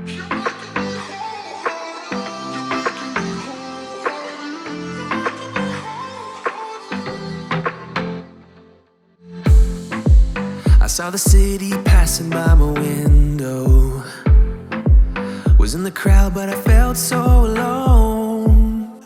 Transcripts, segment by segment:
I saw the city passing by my window. Was in the crowd, but I felt so alone.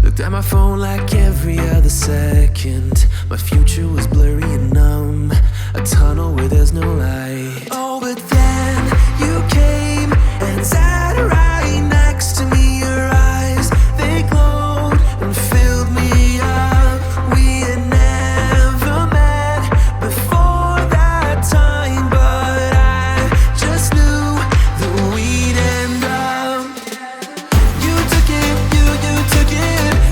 Looked at my phone like every other second. My future was blurry and numb, a tunnel where there's no light. Oh, but then you came and sat right next to me. Your eyes, they glowed and filled me up. We had never met before that time, but I just knew that we'd end up. You took it,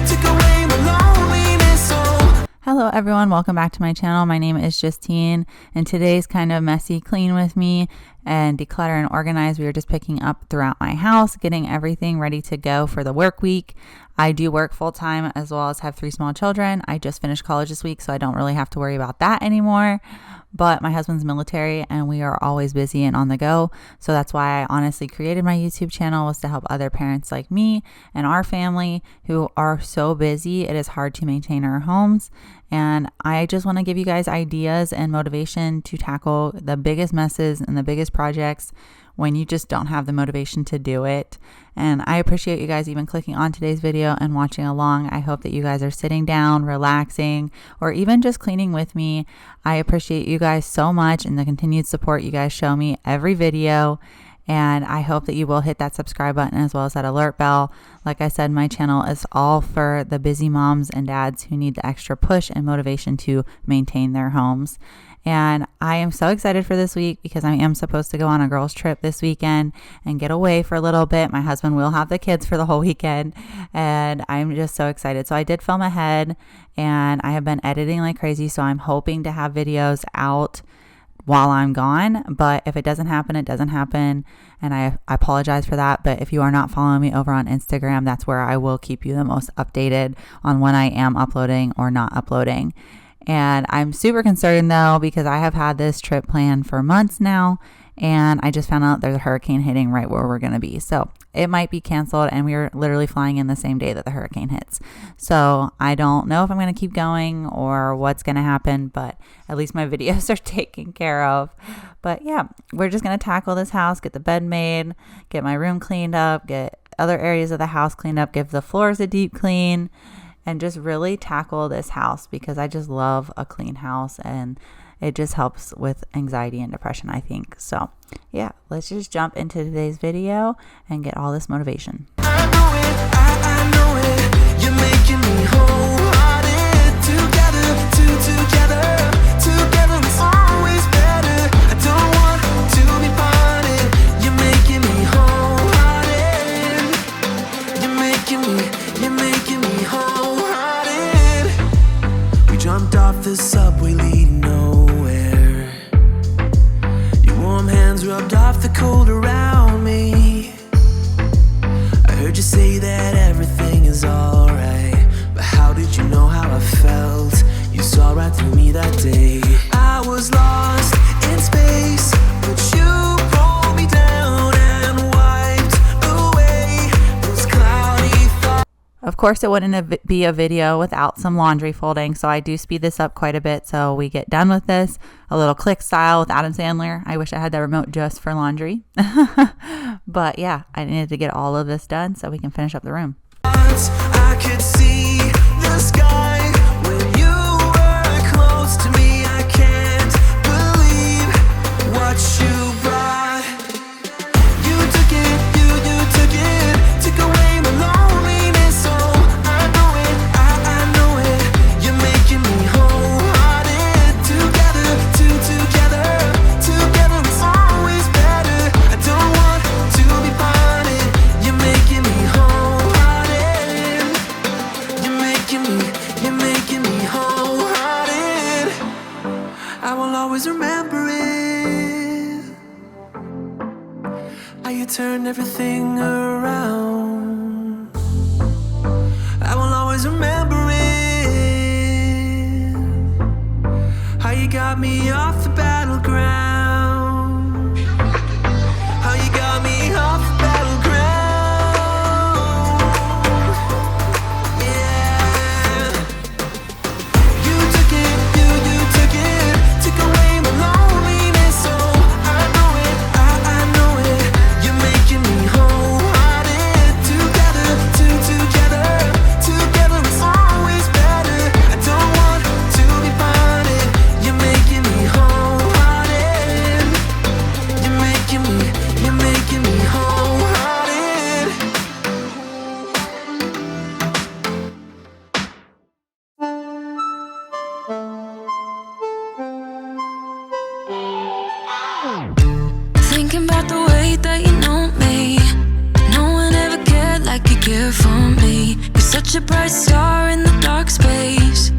took away my loneliness. Oh. Hello everyone, welcome back to my channel. My name is Justine, and today's kind of messy clean with me and declutter and organize. We are just picking up throughout my house, getting everything ready to go for the work week. I do work full time as well as have 3 small children. I just finished college this week, so I don't really have to worry about that anymore. But my husband's military and we are always busy and on the go. So that's why I honestly created my YouTube channel, was to help other parents like me and our family who are so busy. It is hard to maintain our homes. And I just want to give you guys ideas and motivation to tackle the biggest messes and the biggest projects when you just don't have the motivation to do it. And I appreciate you guys even clicking on today's video and watching along. I hope that you guys are sitting down, relaxing, or even just cleaning with me. I appreciate you guys so much and the continued support you guys show me every video. And I hope that you will hit that subscribe button as well as that alert bell. Like I said, my channel is all for the busy moms and dads who need the extra push and motivation to maintain their homes. And I am so excited for this week because I am supposed to go on a girls' trip this weekend and get away for a little bit. My husband will have the kids for the whole weekend, and I'm just so excited. So I did film ahead, and I have been editing like crazy. So I'm hoping to have videos out while I'm gone. But if it doesn't happen, it doesn't happen. And I apologize for that. But if you are not following me over on Instagram, that's where I will keep you the most updated on when I am uploading or not uploading. And I'm super concerned though, because I have had this trip planned for months now, and I just found out there's a hurricane hitting right where we're going to be. So it might be canceled, and we're literally flying in the same day that the hurricane hits. So I don't know if I'm going to keep going or what's going to happen, but at least my videos are taken care of. But yeah, we're just going to tackle this house, get the bed made, get my room cleaned up, get other areas of the house cleaned up, give the floors a deep clean, and just really tackle this house because I just love a clean house, and it just helps with anxiety and depression, I think. So yeah, let's just jump into today's video and get all this motivation. I know it, you're making me wholehearted. Together is always better. I don't want to be parted. You're making me wholehearted. You're making me wholehearted. We jumped off the subway leading nowhere. Your warm hands rubbed off the cold around me. I heard you say that everything is alright, but how did you know how I felt? You saw right through me that day. I was lost in space, but you pulled me down and wiped away those cloudy thoughts. Of course, it wouldn't be a video without some laundry folding, so I do speed this up quite a bit so we get done with this. A little click style with Adam Sandler. I wish I had that remote just for laundry. But yeah, I needed to get all of this done so we can finish up the room. I could see the sky when you were close to me. I can't believe what you brought. You took it, took away my loneliness. Oh, I know it, you're making me wholehearted. Together is always better. I don't want to be parted. You're making me wholehearted. You're making me wholehearted. I will always remember it. How you turned everything around. I will always remember it. How you got me off the battleground. How you got the way that you know me. No one ever cared like you care for me. You're such a bright star in the dark space.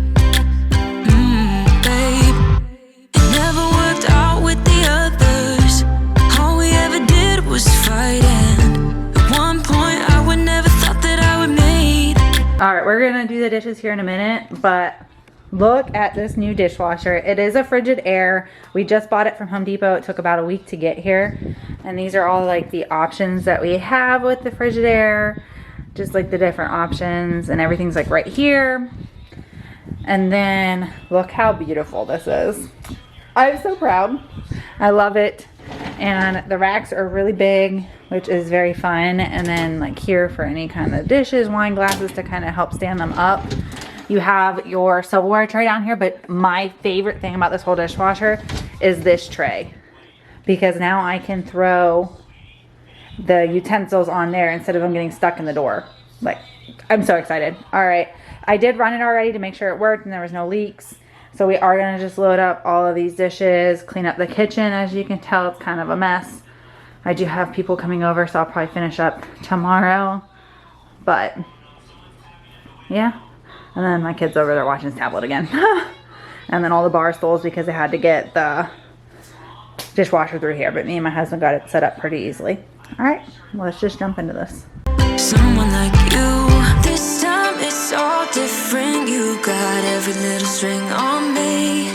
Babe, it never worked out with the others. All we ever did was fight, and at one point I would never thought that I would make. All right, we're gonna do the dishes here in a minute, but look at this new dishwasher. It is a Frigid Air. We just bought it from Home Depot. It took about a week to get here. And these are all like the options that we have with the Frigid Air. Just like the different options, and everything's like right here. And then look how beautiful this is. I'm so proud. I love it. And the racks are really big, which is very fun. And then like here for any kind of dishes, wine glasses to kind of help stand them up. You have your silverware tray down here, but my favorite thing about this whole dishwasher is this tray, because now I can throw the utensils on there instead of them getting stuck in the door. Like, I'm so excited. All right, I did run it already to make sure it worked and there was no leaks. So we are gonna just load up all of these dishes, clean up the kitchen. As you can tell, it's kind of a mess. I do have people coming over, so I'll probably finish up tomorrow. But yeah. And then my kid's over there watching his tablet again. And then all the bar stools, because they had to get the dishwasher through here. But me and my husband got it set up pretty easily. All right, let's just jump into this. Someone like you, this time it's all different. You got every little string on me.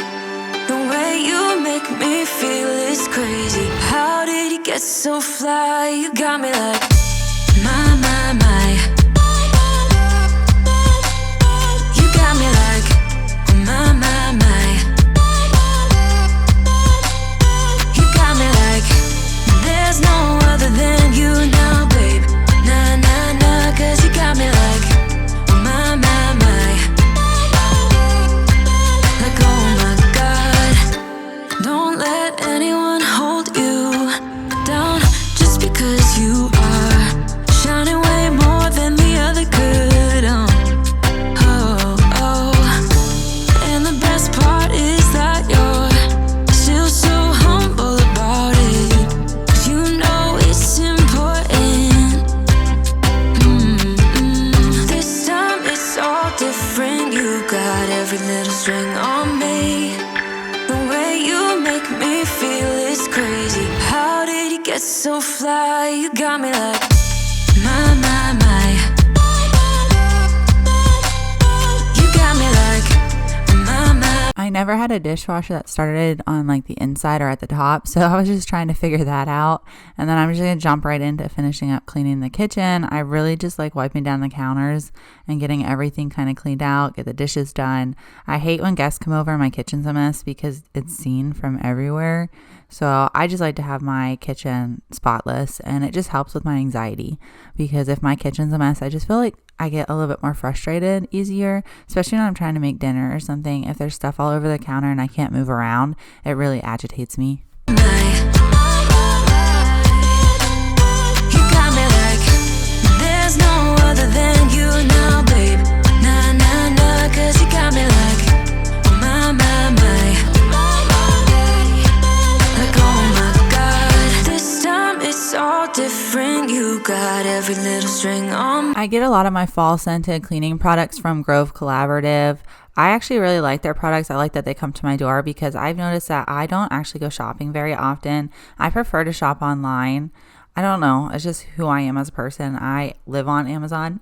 The way you make me feel is crazy. How did you get so fly? You got me like, my, my, my. My, my, my. You got me like, there's no other than you now, babe. Nah, nah, nah, 'cause you got me like, my, my, my. Like, oh my God. Don't let anyone hold you down just because you are shining way more than the other could. Part is that you're still so humble about it. 'Cause you know it's important. This time it's all different. You got every little string on me. The way you make me feel is crazy. How did you get so fly? You got me like, my, my, my. I never had a dishwasher that started on like the inside or at the top, so I was just trying to figure that out. And then I'm just gonna jump right into finishing up cleaning the kitchen. I really just like wiping down the counters and getting everything kind of cleaned out, get the dishes done. I hate when guests come over and my kitchen's a mess because it's seen from everywhere. So I just like to have my kitchen spotless, and it just helps with my anxiety, because if my kitchen's a mess, I just feel like I get a little bit more frustrated easier, especially when I'm trying to make dinner or something. If there's stuff all over the counter and I can't move around, it really agitates me. You got me like, there's no other than you now, babe. Nah, nah, nah, 'cause you got me like, my, my, my. Like, oh my God, this time it's all different. You got every little string on. I get a lot of my fall scented cleaning products from Grove Collaborative. I actually really like their products. I like that they come to my door, because I've noticed that I don't actually go shopping very often. I prefer to shop online. I don't know. It's just who I am as a person. I live on Amazon.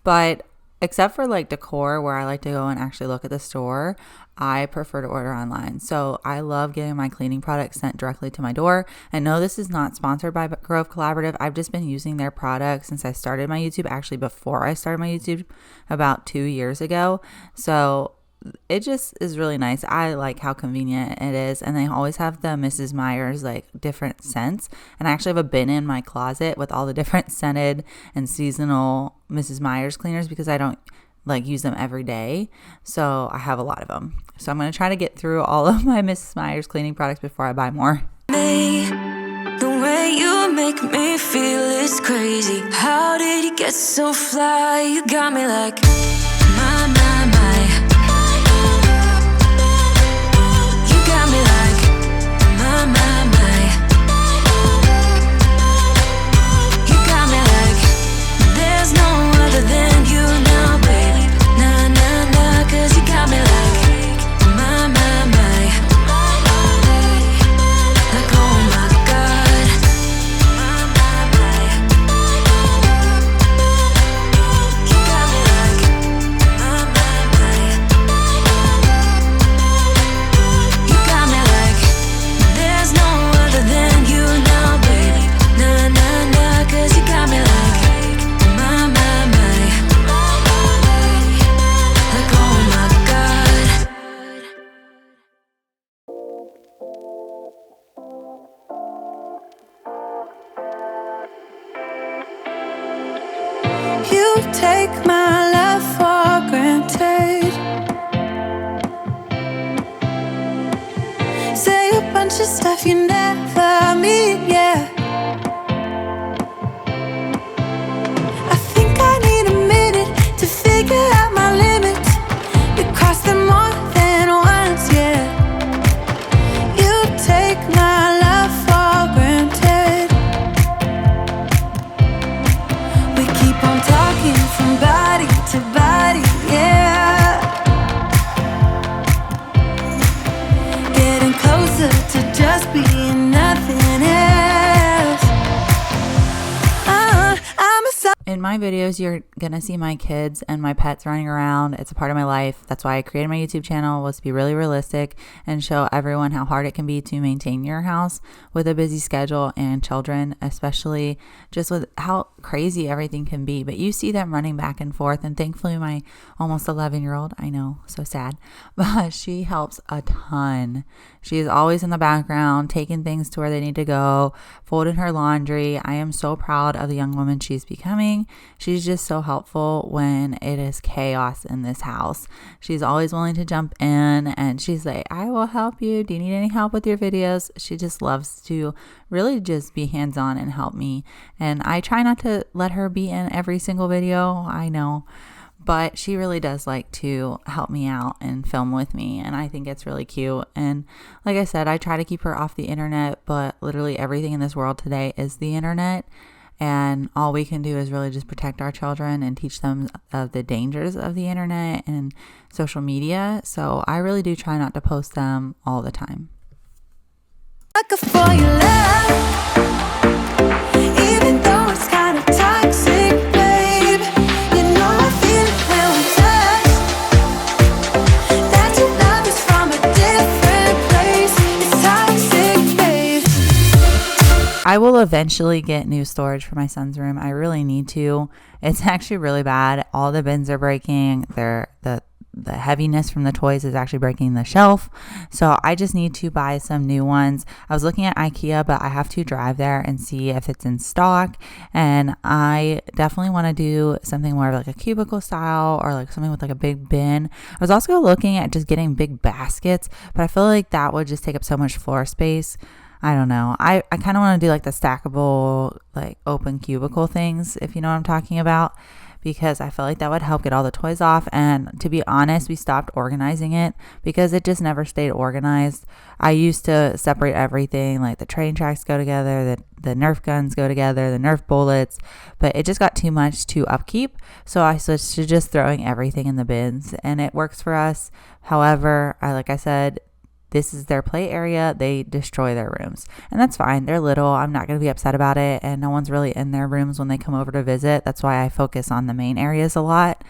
But except for like decor, where I like to go and actually look at the store, I prefer to order online. So I love getting my cleaning products sent directly to my door. And no, this is not sponsored by Grove Collaborative. I've just been using their products since I started my YouTube, actually before I started my YouTube about 2 years ago. So it just is really nice. I like how convenient it is. And they always have the Mrs. Meyer's like different scents. And I actually have a bin in my closet with all the different scented and seasonal Mrs. Meyer's cleaners, because I don't like use them every day. So I have a lot of them. So I'm going to try to get through all of my Mrs. Meyer's cleaning products before I buy more. The way you make me feel is crazy. How did you get so fly? You got me like, my, my, my. You got me like, my, my, my. take my love for granted. Say a bunch of stuff you never mean, yeah. I think I need a minute to figure out my limits. You cross them more than once, yeah. You take my love for granted. We keep on talking from body to body, yeah. Getting closer to just being nothing else. In my videos, you're gonna see my kids and my pets running around. It's a part of my life. That's why I created my YouTube channel, was to be really realistic and show everyone how hard it can be to maintain your house with a busy schedule and children, especially just with how crazy everything can be. But you see them running back and forth, and thankfully my almost 11-year-old, I know, so sad, but she helps a ton. She is always in the background, taking things to where they need to go, folding her laundry. I am so proud of the young woman she's becoming. She's just so helpful when it is chaos in this house. She's always willing to jump in, and she's like, I will help you. Do you need any help with your videos? She just loves to really just be hands-on and help me. And I try not to let her be in every single video, I know, but she really does like to help me out and film with me, and I think it's really cute. And like I said, I try to keep her off the internet, but literally everything in this world today is the internet, and all we can do is really just protect our children and teach them of the dangers of the internet and social media. So I really do try not to post them all the time. For your love, even though it's kind of toxic, babe. You know I feel it when we touch. That your love is from a different place. It's toxic, babe. I will eventually get new storage for my son's room. I really need to. It's actually really bad. All the bins are breaking. The heaviness from the toys is actually breaking the shelf. So I just need to buy some new ones. I was looking at IKEA, but I have to drive there and see if it's in stock. And I definitely want to do something more like a cubicle style, or like something with like a big bin. I was also looking at just getting big baskets, but I feel like that would just take up so much floor space. I don't know. I kind of want to do like the stackable, like open cubicle things, if you know what I'm talking about, because I felt like that would help get all the toys off. And to be honest, we stopped organizing it because it just never stayed organized. I used to separate everything, like the train tracks go together, the Nerf guns go together, the Nerf bullets, but it just got too much to upkeep. So I switched to just throwing everything in the bins, and it works for us. However, like I said, this is their play area. They destroy their rooms, and that's fine. They're little. I'm not going to be upset about it, and no one's really in their rooms when they come over to visit. That's why I focus on the main areas a lot,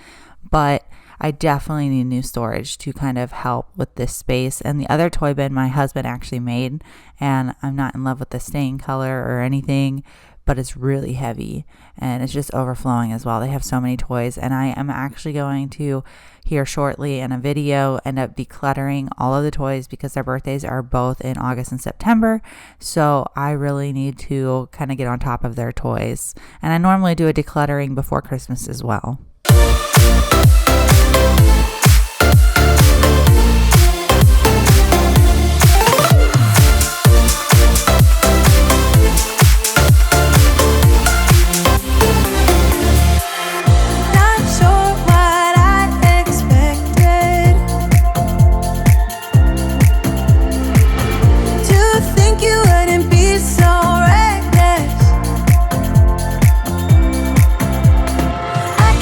but I definitely need new storage to kind of help with this space. And the other toy bin my husband actually made, and I'm not in love with the stain color or anything, but it's really heavy and it's just overflowing as well. They have so many toys, and I am actually going to here shortly in a video end up decluttering all of the toys because their birthdays are both in August and September. So I really need to kind of get on top of their toys, and I normally do a decluttering before Christmas as well.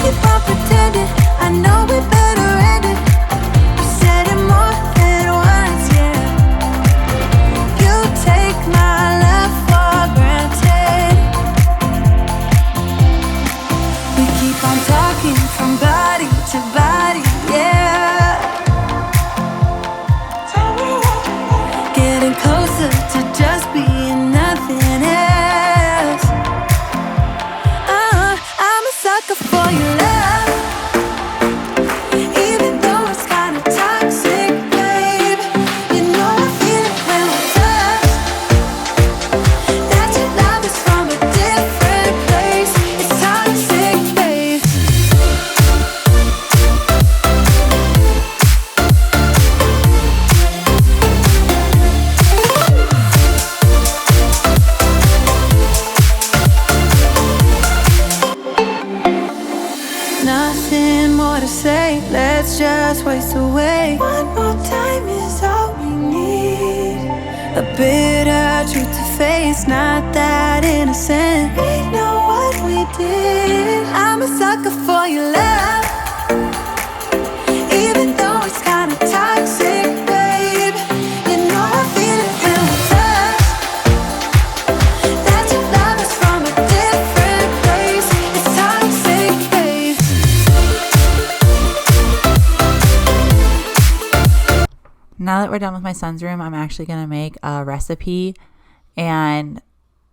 Keep day. Let's just waste away. One more time is all we need. A bitter truth to face, not that innocent. We know what we did. I'm a sucker for your love, even though it's kinda toxic, babe. You know I feel it when we touch. That your love is from a different place. It's toxic, babe. Now that we're done with my son's room, I'm actually going to make a recipe, and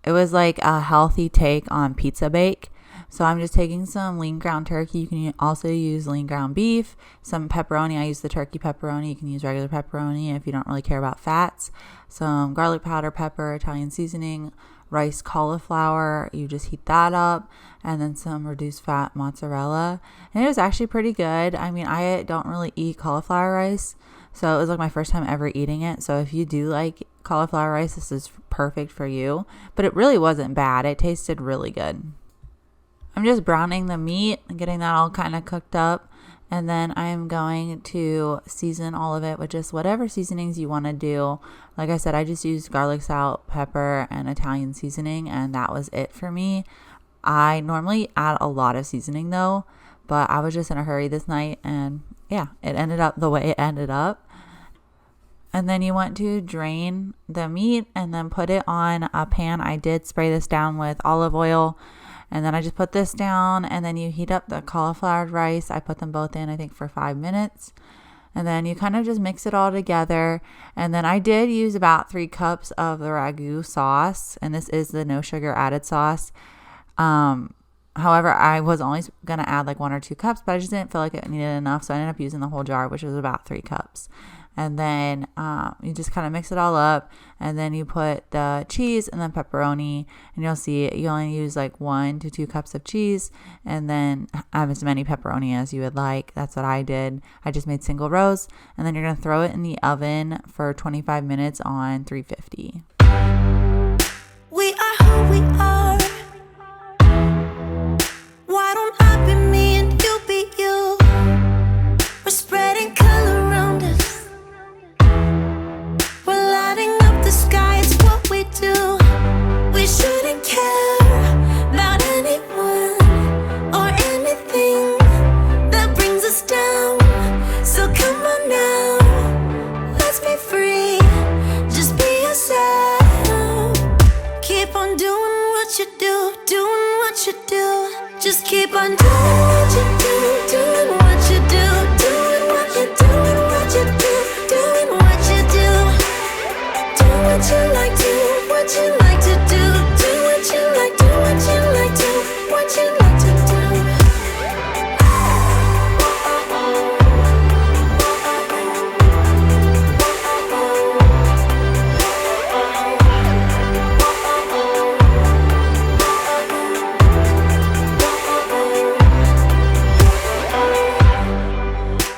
it was like a healthy take on pizza bake. So I'm just taking some lean ground turkey. You can also use lean ground beef, some pepperoni. I use the turkey pepperoni. You can use regular pepperoni if you don't really care about fats. Some garlic powder, pepper, Italian seasoning, rice cauliflower. You just heat that up, and then some reduced fat mozzarella. And it was actually pretty good. I mean, I don't really eat cauliflower rice, so it was like my first time ever eating it. So if you do like cauliflower rice, this is perfect for you. But it really wasn't bad. It tasted really good. I'm just browning the meat and getting that all kind of cooked up. And then I am going to season all of it with just whatever seasonings you want to do. Like I said, I just used garlic, salt, pepper, and Italian seasoning, and that was it for me. I normally add a lot of seasoning though, but I was just in a hurry this night, and yeah, it ended up the way it ended up. And then you want to drain the meat and then put it on a pan. I did spray this down with olive oil. And then I just put this down, and then you heat up the cauliflower rice. I put them both in, I think, for 5 minutes. And then you kind of just mix it all together. And then I did use about 3 cups of the ragu sauce. And this is the no sugar added sauce. However, I was only going to add like 1 or 2 cups, but I just didn't feel like it needed enough. So I ended up using the whole jar, which was about 3 cups. And then you just kind of mix it all up, and then you put the cheese and then pepperoni, and you'll see you only use like 1 to 2 cups of cheese, and then have as many pepperoni as you would like. That's what I did. I just made single rows, and then you're going to throw it in the oven for 25 minutes on 350. We are who we are. Why don't I be me and you be you? We're spreading color around us. We're lighting up the sky, it's what we do. We shouldn't care about anyone or anything that brings us down. So come on now, let's be free. Just be yourself. Keep on doing what you do, doing what you do. Just keep on doing what you do, doing what you do, doing what you do, doing what you do, doing what you do. Do what you like, do what you like to do, do what you like, do what you like, do what you like to do.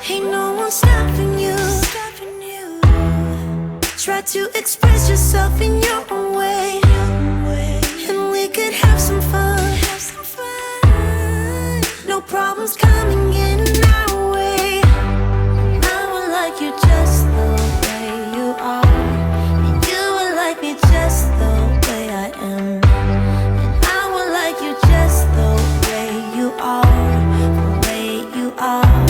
Ain't no one stopping you. Try to express yourself in your own way, and we could have some fun. No problems coming in our way. I would like you just the way you are, and you would like me just the way I am. And I would like you just the way you are, the way you are.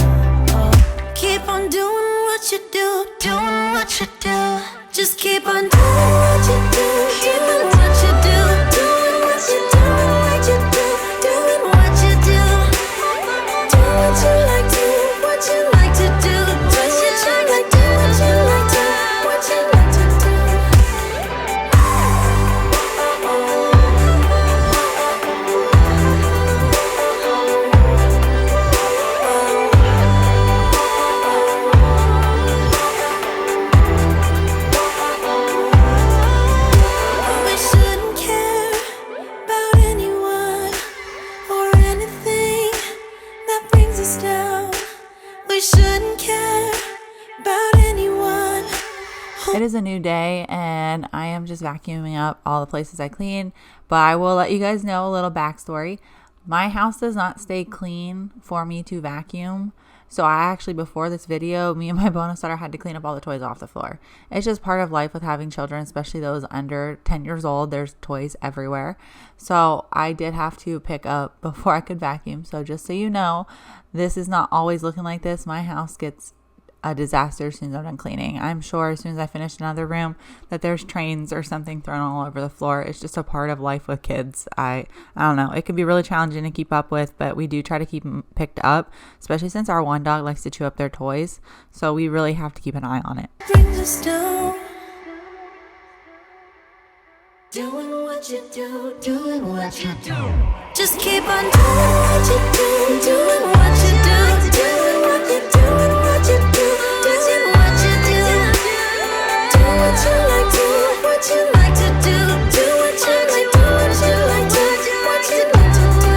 Oh. Keep on doing what you do, doing what you do. Just keep on doing what you do, doing what you do, doing what you do, what you do, doing what you do. Do what you like, do what you like to do, do what you like, do what you like to, what you like to do. We shouldn't care about anyone or anything that brings us down. We shouldn't care about anyone. It is a new day, and I am just vacuuming up all the places I clean, but I will let you guys know a little backstory. My house does not stay clean for me to vacuum. So I actually, before this video, me and my bonus daughter had to clean up all the toys off the floor. It's just part of life with having children, especially those under 10 years old. There's toys everywhere. So I did have to pick up before I could vacuum. So just so you know, this is not always looking like this. My house gets a disaster as soon as I'm done cleaning. I'm sure as soon as I finish another room that there's trains or something thrown all over the floor. It's just a part of life with kids. I don't know. It can be really challenging to keep up with, but we do try to keep them picked up, especially since our one dog likes to chew up their toys. So we really have to keep an eye on it. Brings us down. Doing what you do, doing what you do. Just keep on doing what you do, doing what you do, doing what you do, doing what you do, doing what you do. Do what you like, do what you like to do, do what you like, do what you like to do, what you like to do.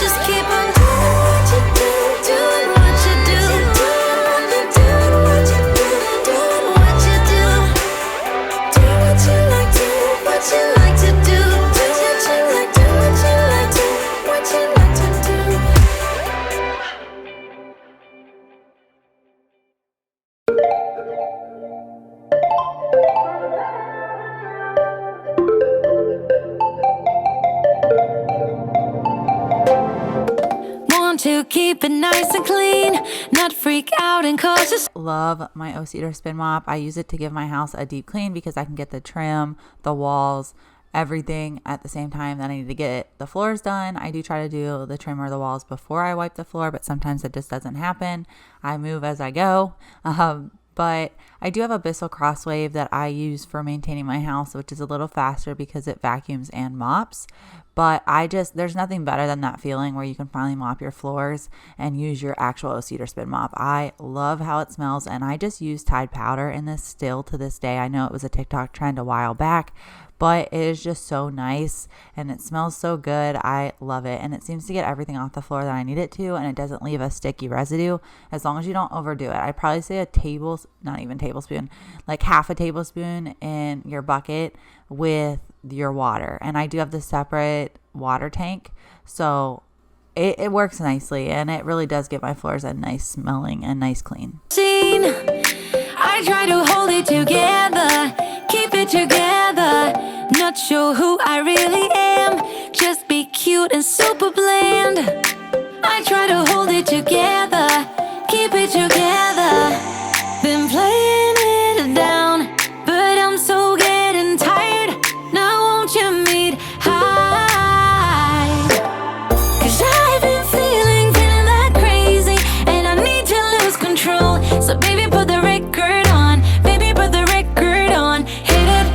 Just keep on doing what you do, doing what you do, doing what you do, doing what you do, doing what you do. Do what you like, do what you like to do, do what you like, do what you like to, what you like to do. Want to keep it nice and clean, not freak out and cause us. Love my O-Cedar spin mop. I use it to give my house a deep clean because I can get the trim, the walls, everything at the same time that I need to get the floors done. I do try to do the trim or the walls before I wipe the floor, but sometimes it just doesn't happen. I move as I go. But I do have a Bissell Crosswave that I use for maintaining my house, which is a little faster because it vacuums and mops. But there's nothing better than that feeling where you can finally mop your floors and use your actual O-Cedar spin mop. I love how it smells, and I just use Tide powder in this still to this day. I know it was a TikTok trend a while back, but it is just so nice and it smells so good. I love it, and it seems to get everything off the floor that I need it to, and it doesn't leave a sticky residue as long as you don't overdo it. I'd probably say like half a tablespoon in your bucket with your water. And I do have the separate water tank, so it works nicely, and it really does get my floors a nice smelling and nice clean. I try to hold it together, keep it together, not sure who I really am, just be cute and super bland. I try to hold it together, keep it together, been playing it down, but I'm so getting tired. Now won't you meet high? 'Cause I've been feeling that crazy, and I need to lose control. So baby, put the record on, baby, put the record on, hit it.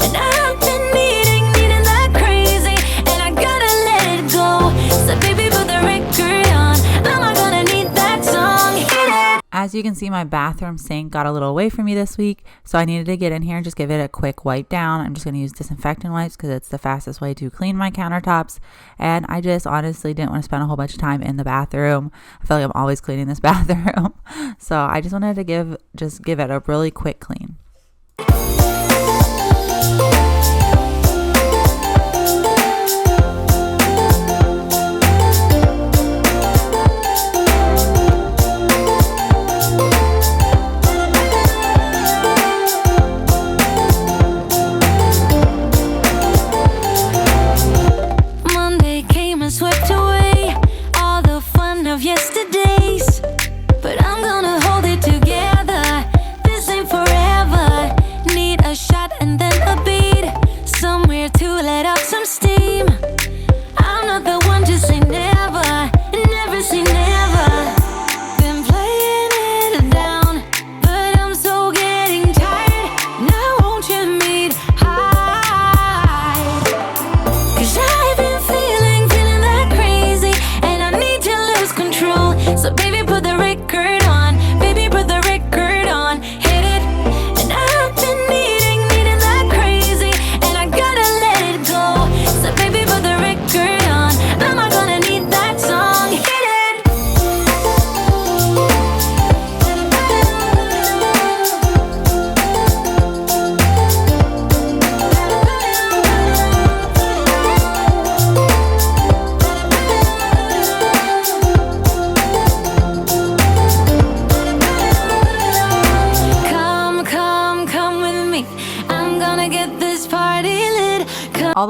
And I've been needing that crazy, and I gotta let it go. So baby, put the record on, I'm not gonna need that song, hit it. As you can see, my bathroom sink got a little away from me this week, so I needed to get in here and just give it a quick wipe down. I'm just going to use disinfectant wipes because it's the fastest way to clean my countertops, and I just honestly didn't want to spend a whole bunch of time in the bathroom. I feel like I'm always cleaning this bathroom, so I just wanted to give it a really quick clean. Swept away all the fun of yesterdays, but I'm gonna hold it together. This ain't forever. Need a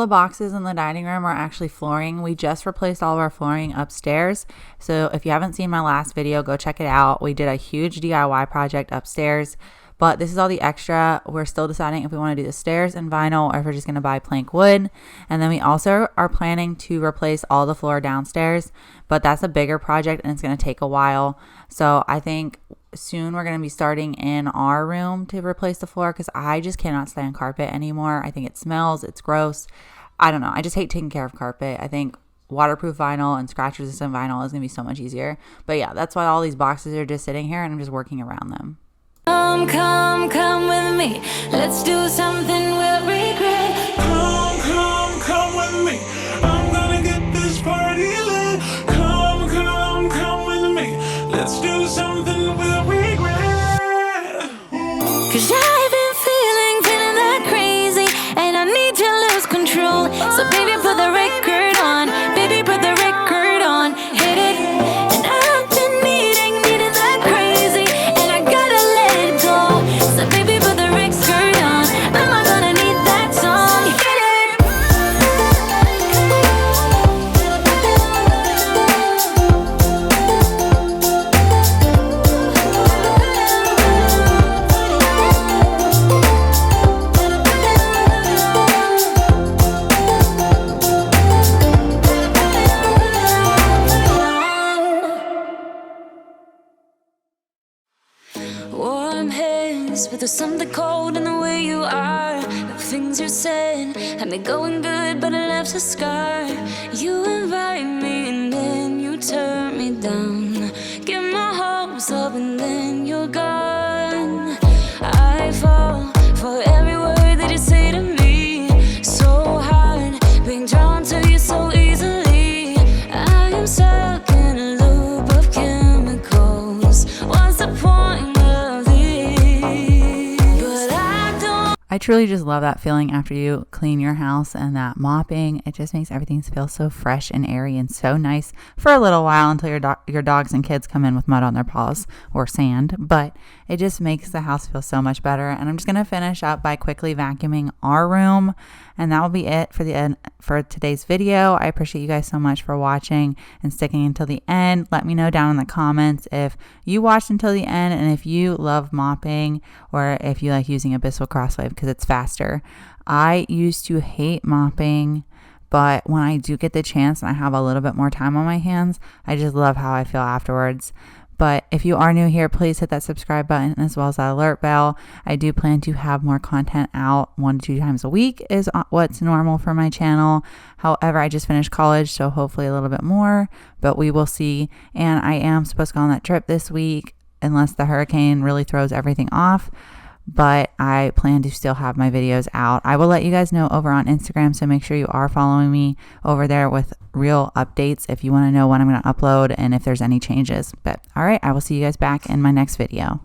the boxes in the dining room are actually flooring. We just replaced all of our flooring upstairs. So if you haven't seen my last video, go check it out. We did a huge DIY project upstairs, but this is all the extra. We're still deciding if we want to do the stairs in vinyl or if we're just going to buy plank wood. And then we also are planning to replace all the floor downstairs, but that's a bigger project and it's going to take a while. So I think soon we're going to be starting in our room to replace the floor because I just cannot stand carpet anymore. I think it smells, it's gross. I don't know. I just hate taking care of carpet. I think waterproof vinyl and scratch resistant vinyl is going to be so much easier. But yeah, that's why all these boxes are just sitting here and I'm just working around them. Come with me. Let's do something we'll regret. Come with me. I'm gonna get this party lit. Come with me. Let's do something we'll regret. 'Cause I've been feeling that crazy, and I need to lose control. So baby, put the record on. Baby, put the record on. Hit it. And I've been needing that crazy, and I gotta let it go. So baby, put the record on. Am I gonna need that song? Hit it. Warm hands, but there's something cold in the way you are. The things you said had me going good, but it left a scar. You invite me and then you turn me down. Get my hopes up and then you're gone. I fall for every word that you say to me. So hard, being drawn to you so easily. I am stuck in a loop of chemicals. What's the point of this? But I don't. I truly just love that feeling after you clean your house and that mopping. It just makes everything feel so fresh and airy and so nice for a little while until your dogs and kids come in with mud on their paws or sand. But it just makes the house feel so much better. And I'm just going to finish up by quickly vacuuming our room. And that will be it for today's video. I appreciate you guys so much for watching and sticking until the end. Let me know down in the comments if you watched until the end and if you love mopping or if you like using a Bissell Crosswave because it's faster. I used to hate mopping, but when I do get the chance and I have a little bit more time on my hands, I just love how I feel afterwards. But if you are new here, please hit that subscribe button as well as that alert bell. I do plan to have more content out 1 to 2 times a week is what's normal for my channel. However, I just finished college, so hopefully a little bit more, but we will see. And I am supposed to go on that trip this week unless the hurricane really throws everything off. But I plan to still have my videos out. I will let you guys know over on Instagram, so make sure you are following me over there with real updates if you want to know when I'm going to upload and if there's any changes. But all right, I will see you guys back in my next video.